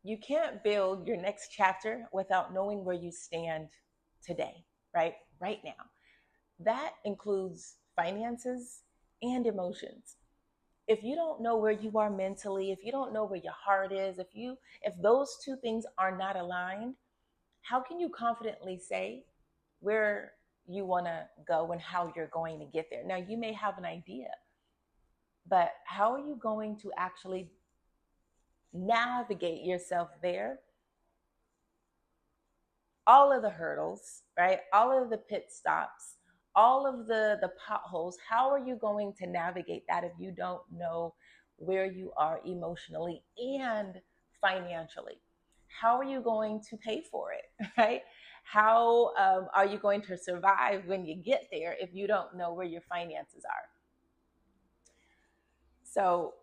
You can't build your next chapter without knowing where you stand today, right? Right now. That includes finances and emotions. If you don't know where you are mentally, if you don't know where your heart is, if those two things are not aligned, how can you confidently say where you want to go and how you're going to get there? Now, you may have an idea, but how are you going to actually navigate yourself there? All of the hurdles, right? All of the pit stops, all of the potholes. How are you going to navigate that if you don't know where you are emotionally and financially? How are you going to pay for it, right? How are you going to survive when you get there if you don't know where your finances are? So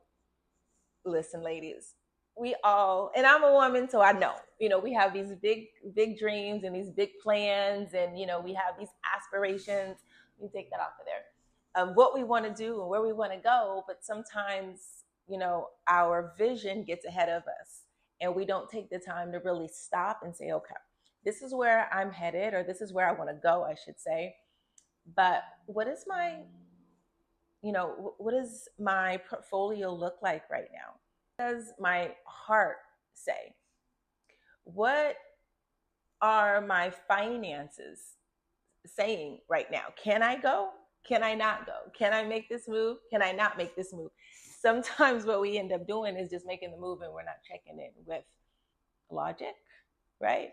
listen, ladies, we all, and I'm a woman, so I know, we have these big dreams and these big plans, and, we have these aspirations. You take that off of there. What we want to do and where we want to go, but sometimes, our vision gets ahead of us and we don't take the time to really stop and say, okay, this is where I'm headed, or this is where I want to go, I should say. But what does my portfolio look like right now? Does my heart say? What are my finances saying right now? Can I go? Can I not go? Can I make this move? Can I not make this move? Sometimes what we end up doing is just making the move and we're not checking in with logic, right?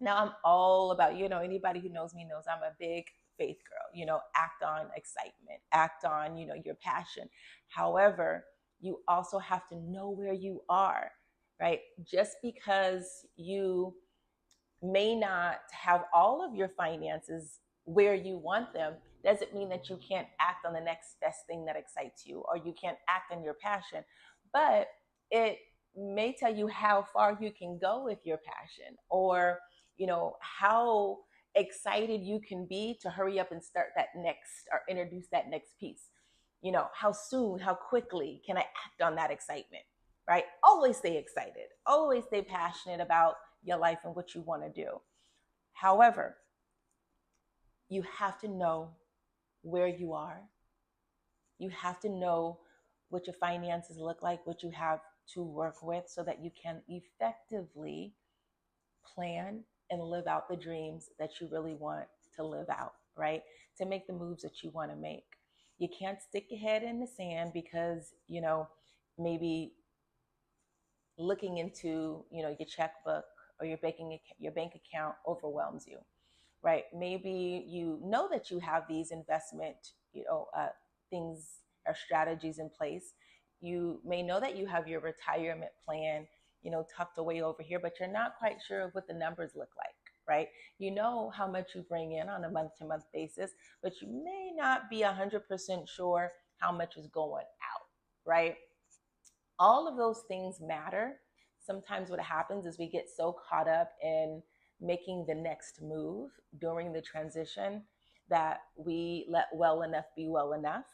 Now I'm all about, anybody who knows me knows I'm a big faith girl, act on excitement, act on, your passion. However, you also have to know where you are, right? Just because you may not have all of your finances where you want them doesn't mean that you can't act on the next best thing that excites you, or you can't act on your passion. But it may tell you how far you can go with your passion, or how excited you can be to hurry up and start that next, or introduce that next piece. How soon, how quickly can I act on that excitement, right? Always stay excited, always stay passionate about your life and what you want to do. However, you have to know where you are. You have to know what your finances look like, what you have to work with, so that you can effectively plan and live out the dreams that you really want to live out, right? To make the moves that you want to make. You can't stick your head in the sand because, maybe looking into, your checkbook or your bank account overwhelms you, right? Maybe you know that you have these investment, things or strategies in place. You may know that you have your retirement plan, tucked away over here, but you're not quite sure of what the numbers look like, right? You know how much you bring in on a month to month basis, but you may not be 100% sure how much is going out, right? All of those things matter. Sometimes what happens is we get so caught up in making the next move during the transition that we let well enough be well enough.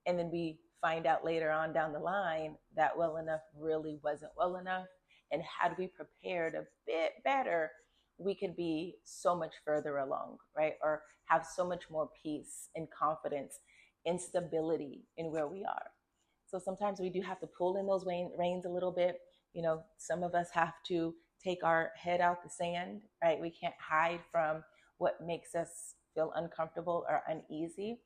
And then we find out later on down the line that well enough really wasn't well enough. And had we prepared a bit better, we could be so much further along, right? Or have so much more peace and confidence and stability in where we are. So sometimes we do have to pull in those reins a little bit. Some of us have to take our head out the sand, right? We can't hide from what makes us feel uncomfortable or uneasy.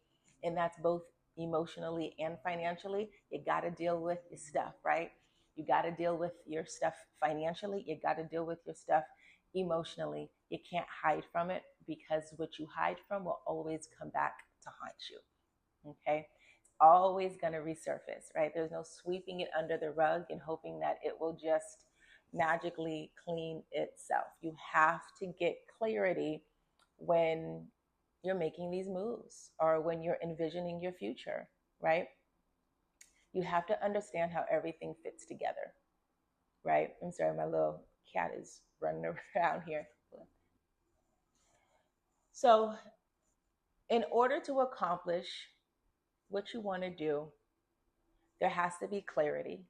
And that's both emotionally and financially. You got to deal with your stuff, right? You got to deal with your stuff financially. You got to deal with your stuff emotionally. You can't hide from it, because what you hide from will always come back to haunt you. Okay. Always going to resurface, right? There's no sweeping it under the rug and hoping that it will just magically clean itself. You have to get clarity when you're making these moves or when you're envisioning your future, right? You have to understand how everything fits together, right? I'm sorry, my little cat is running around here. So, in order to accomplish what you want to do, there has to be clarity.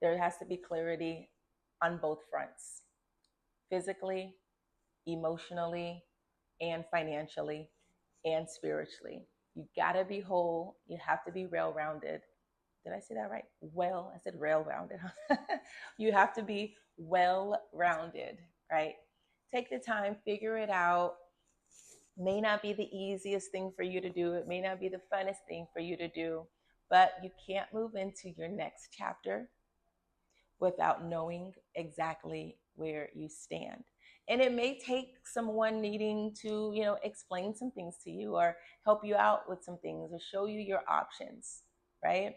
There has to be clarity on both fronts, physically, emotionally, and financially, and spiritually. You gotta be whole. You have to be well rounded. Did I say that right? Well, I said rail rounded. You have to be well rounded, right? Take the time, figure it out. May not be the easiest thing for you to do. It may not be the funnest thing for you to do, but you can't move into your next chapter without knowing exactly where you stand. And it may take someone needing to, explain some things to you or help you out with some things or show you your options, right?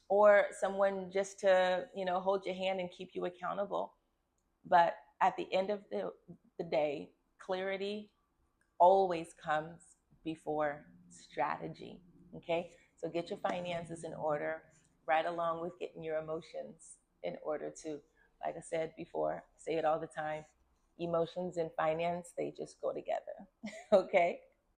Or someone just to, hold your hand and keep you accountable. But at the end of the day, clarity always comes before strategy. Okay. So get your finances in order, right along with getting your emotions in order too. Like I said before, say it all the time, emotions and finance, they just go together. Okay.